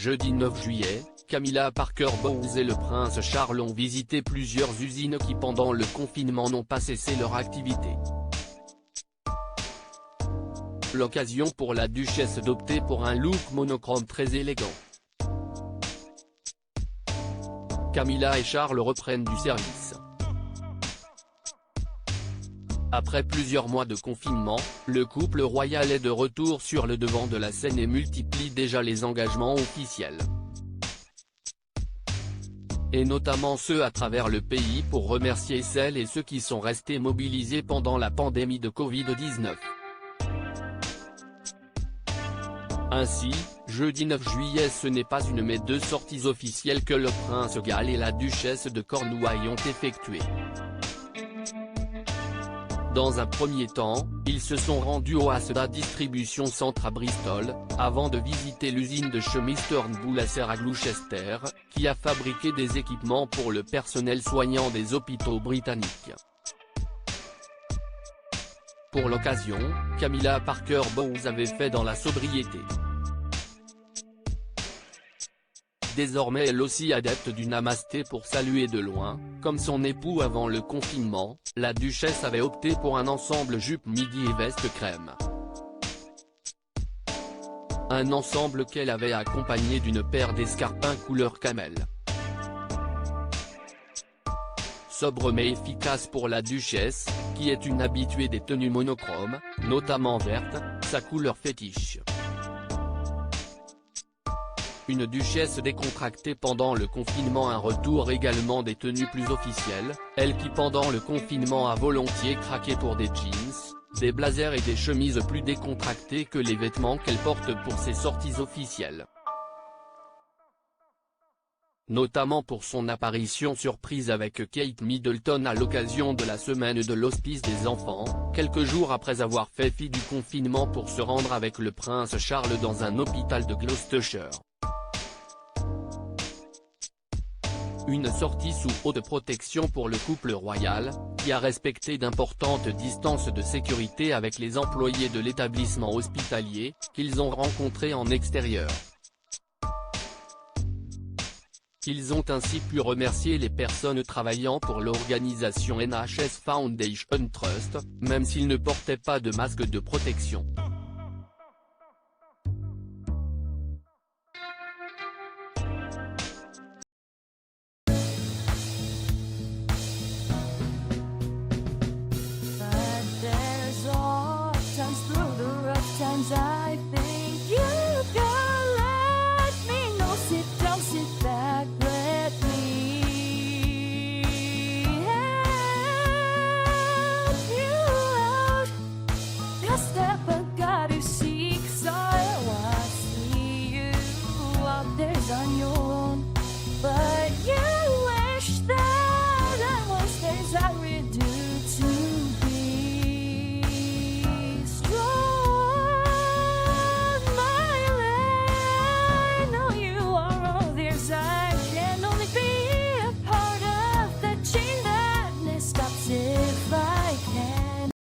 Jeudi 9 juillet, Camilla Parker Bowles et le prince Charles ont visité plusieurs usines qui pendant le confinement n'ont pas cessé leur activité. L'occasion pour la duchesse d'opter pour un look monochrome très élégant. Camilla et Charles reprennent du service. Après plusieurs mois de confinement, le couple royal est de retour sur le devant de la scène et multiplie déjà les engagements officiels. Et notamment ceux à travers le pays pour remercier celles et ceux qui sont restés mobilisés pendant la pandémie de Covid-19. Ainsi, jeudi 9 juillet ce n'est pas une mais deux sorties officielles que le prince Galles et la duchesse de Cornouailles ont effectuées. Dans un premier temps, ils se sont rendus au Asda Distribution Centre à Bristol, avant de visiter l'usine de chemises Turnbull à Gloucester, qui a fabriqué des équipements pour le personnel soignant des hôpitaux britanniques. Pour l'occasion, Camilla Parker Bowles avait fait dans la sobriété. Désormais elle aussi adepte du namasté pour saluer de loin, comme son époux avant le confinement, la duchesse avait opté pour un ensemble jupe midi et veste crème. Un ensemble qu'elle avait accompagné d'une paire d'escarpins couleur camel. Sobre mais efficace pour la duchesse, qui est une habituée des tenues monochromes, notamment verte, sa couleur fétiche. Une duchesse décontractée pendant le confinement, un retour également des tenues plus officielles, elle qui pendant le confinement a volontiers craqué pour des jeans, des blazers et des chemises plus décontractées que les vêtements qu'elle porte pour ses sorties officielles. Notamment pour son apparition surprise avec Kate Middleton à l'occasion de la semaine de l'hospice des enfants, quelques jours après avoir fait fi du confinement pour se rendre avec le prince Charles dans un hôpital de Gloucestershire. Une sortie sous haute protection pour le couple royal, qui a respecté d'importantes distances de sécurité avec les employés de l'établissement hospitalier, qu'ils ont rencontrés en extérieur. Ils ont ainsi pu remercier les personnes travaillant pour l'organisation NHS Foundation Trust, même s'ils ne portaient pas de masque de protection.